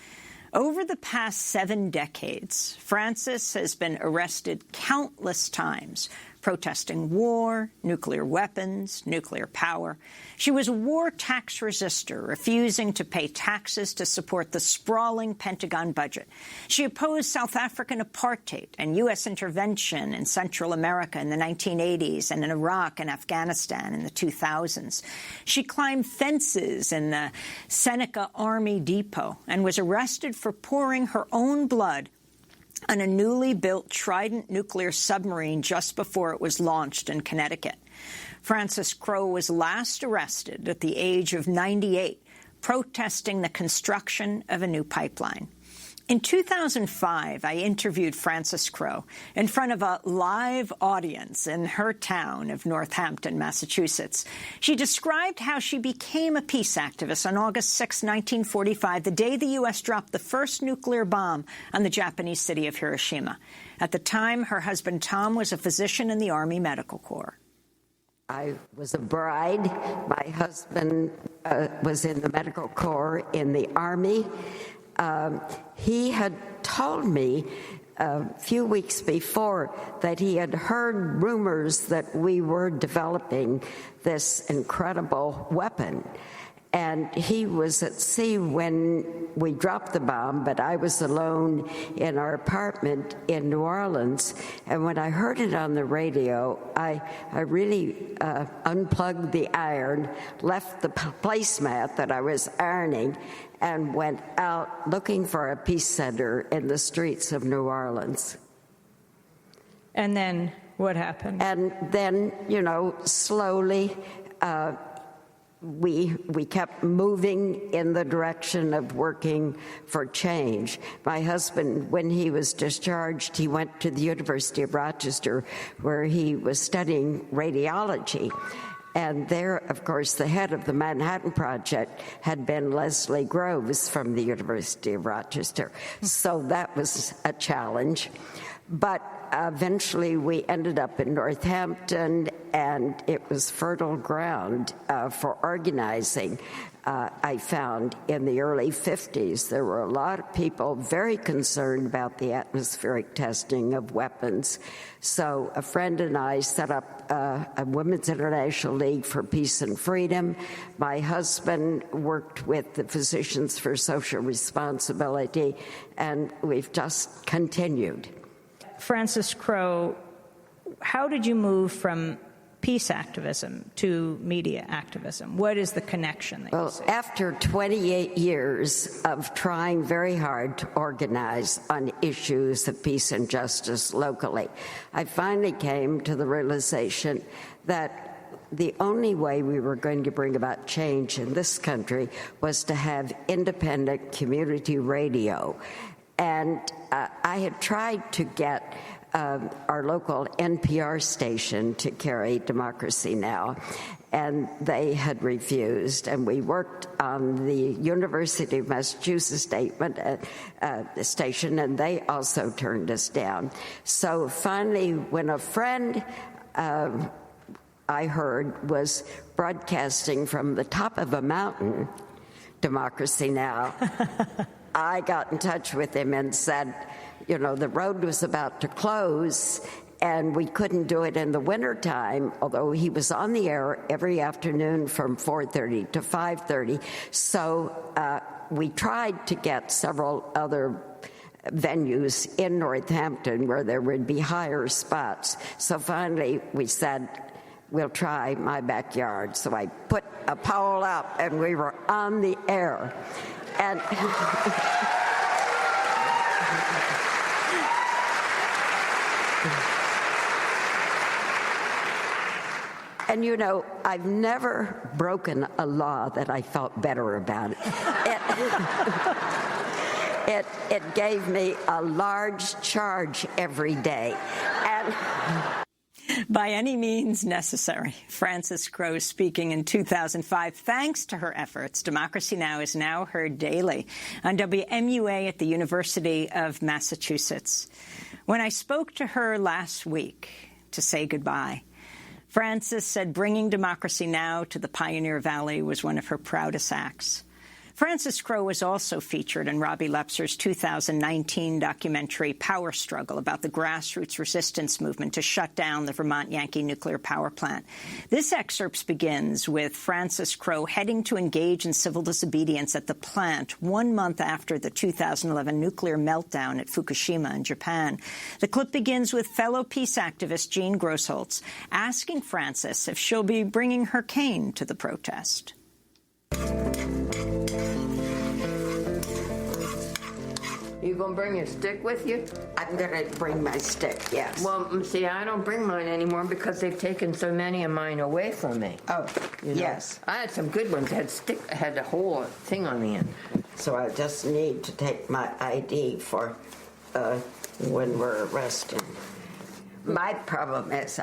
Over the past 7 decades, Frances has been arrested countless times, protesting war, nuclear weapons, nuclear power. She was a war tax resister, refusing to pay taxes to support the sprawling Pentagon budget. She opposed South African apartheid and U.S. intervention in Central America in the 1980s and in Iraq and Afghanistan in the 2000s. She climbed fences in the Seneca Army Depot and was arrested for pouring her own blood on a newly built Trident nuclear submarine just before it was launched in Connecticut. Frances Crowe was last arrested at the age of 98, protesting the construction of a new pipeline. In 2005, I interviewed Frances Crowe in front of a live audience in her town of Northampton, Massachusetts. She described how she became a peace activist on August 6, 1945, the day the U.S. dropped the first nuclear bomb on the Japanese city of Hiroshima. At the time, her husband Tom was a physician in the Army Medical Corps. I was a bride. My husband was in the Medical Corps in the Army. He had told me a few weeks before that he had heard rumors that we were developing this incredible weapon. And he was at sea when we dropped the bomb, but I was alone in our apartment in New Orleans. And when I heard it on the radio, I really unplugged the iron, left the placemat that I was ironing, and went out looking for a peace center in the streets of New Orleans. And then what happened? And then, slowly, we kept moving in the direction of working for change. My husband, when he was discharged, he went to the University of Rochester, where he was studying radiology. And there, of course, the head of the Manhattan Project had been Leslie Groves from the University of Rochester. So that was a challenge. But eventually we ended up in Northampton, and it was fertile ground for organizing. I found in the early 50s, there were a lot of people very concerned about the atmospheric testing of weapons. So a friend and I set up a Women's International League for Peace and Freedom. My husband worked with the Physicians for Social Responsibility, and we've just continued. Frances Crowe, how did you move from peace activism to media activism? What is the connection that you see? Well, after 28 years of trying very hard to organize on issues of peace and justice locally, I finally came to the realization that the only way we were going to bring about change in this country was to have independent community radio. And I had tried to get our local NPR station to carry Democracy Now!, and they had refused. And we worked on the University of Massachusetts station, and they also turned us down. So finally, when a friend I heard was broadcasting from the top of a mountain, Democracy Now!, I got in touch with him and said, the road was about to close and we couldn't do it in the wintertime, although he was on the air every afternoon from 4:30 to 5:30. So we tried to get several other venues in Northampton where there would be higher spots. So finally we said, we'll try my backyard. So I put a pole up and we were on the air. And I've never broken a law that I felt better about. It gave me a large charge every day. And By any means necessary. Frances Crowe speaking in 2005. Thanks to her efforts, Democracy Now! Is now heard daily on WMUA at the University of Massachusetts. When I spoke to her last week to say goodbye, Frances said bringing Democracy Now! To the Pioneer Valley was one of her proudest acts. Frances Crowe was also featured in Robbie Lepser's 2019 documentary Power Struggle about the grassroots resistance movement to shut down the Vermont Yankee nuclear power plant. This excerpt begins with Frances Crowe heading to engage in civil disobedience at the plant 1 month after the 2011 nuclear meltdown at Fukushima in Japan. The clip begins with fellow peace activist Jean Grossholtz asking Frances if she'll be bringing her cane to the protest. You gonna bring your stick with you? I'm gonna bring my stick, yes. Well, see, I don't bring mine anymore because they've taken so many of mine away from me. Oh, You know? yes. I had some good ones. Had a whole thing on the end. So I just need to take my ID for when we're arrested. My problem is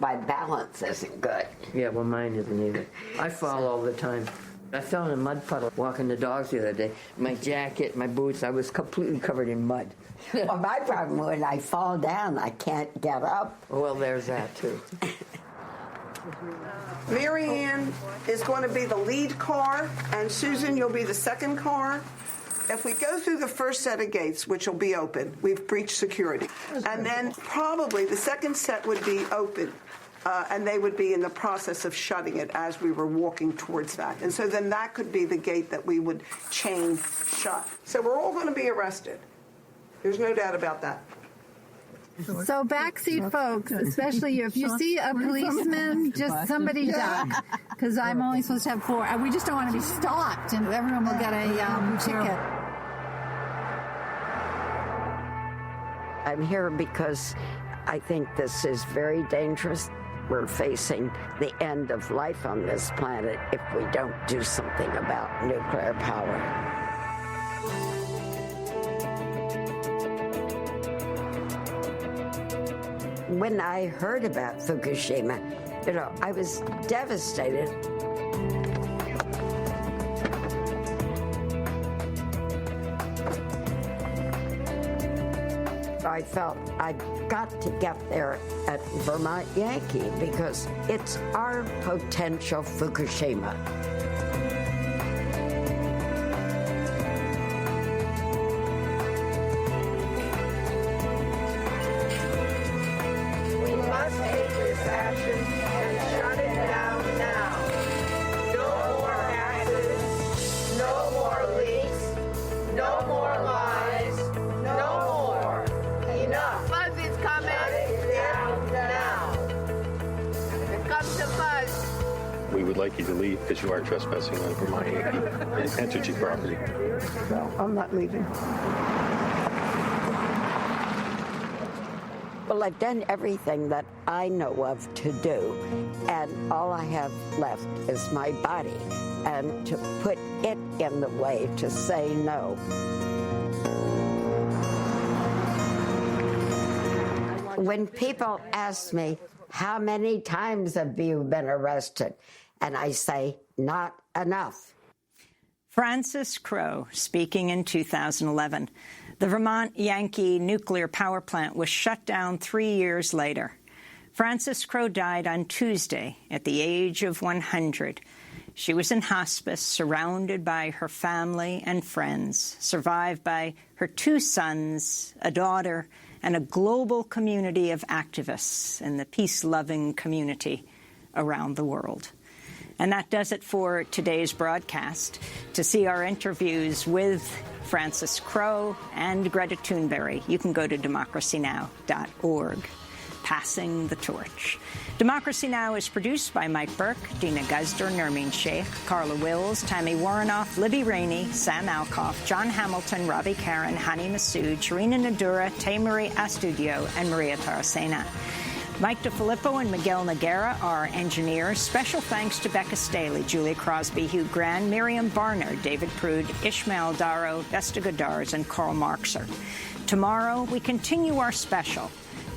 my balance isn't good. Yeah, well, mine isn't either. I fall all the time. I fell in a mud puddle walking the dogs the other day. My jacket, my boots, I was completely covered in mud. Well, my problem, when I fall down, I can't get up. Well, there's that, too. Mary Ann is going to be the lead car, and Susan, you'll be the second car. If we go through the first set of gates, which will be open, we've breached security. And then probably the second set would be open. And they would be in the process of shutting it as we were walking towards that. And so then that could be the gate that we would chain shut. So we're all going to be arrested. There's no doubt about that. So backseat folks, especially if you see a policeman, just somebody duck, because I'm only supposed to have 4. We just don't want to be stopped, and everyone will get a ticket. I'm here because I think this is very dangerous. We're facing the end of life on this planet if we don't do something about nuclear power. When I heard about Fukushima, I was devastated. I felt I'd got to get there at Vermont Yankee because it's our potential Fukushima. We must take this action and shut it down now. No more accidents, no more leaks, no more lies, no more. Enough. Fuzz is coming. Shut it down now. Here comes the fuzz. We would like you to leave because you are trespassing on Vermont Yankee Entergy property. No, I'm not leaving. Well, I've done everything that I know of to do, and all I have left is my body, and to put it in the way to say no. When people ask me, how many times have you been arrested? And I say, not enough. Frances Crowe speaking in 2011. The Vermont Yankee nuclear power plant was shut down 3 years later. Frances Crowe died on Tuesday at the age of 100. She was in hospice, surrounded by her family and friends, survived by her 2 sons, a daughter, and a global community of activists in the peace-loving community around the world. And that does it for today's broadcast. To see our interviews with Frances Crowe and Greta Thunberg, you can go to democracynow.org. Passing the torch. Democracy Now! Is produced by Mike Burke, Dina Guzder, Nermeen Sheikh, Carla Wills, Tammy Warrenoff, Libby Rainey, Sam Alcoff, John Hamilton, Robbie Karen, Hani Masood, Sharina Nadura, Taymarie Astudio, and Maria Taracena. Mike DeFilippo and Miguel Noguera are engineers. Special thanks to Becca Staley, Julia Crosby, Hugh Gran, Miriam Barner, David Prude, Ishmael Darrow, Vesta Godars, and Carl Marxer. Tomorrow, we continue our special,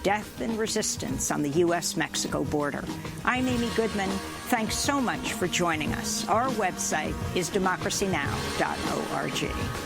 death and resistance on the U.S.-Mexico border. I'm Amy Goodman. Thanks so much for joining us. Our website is democracynow.org.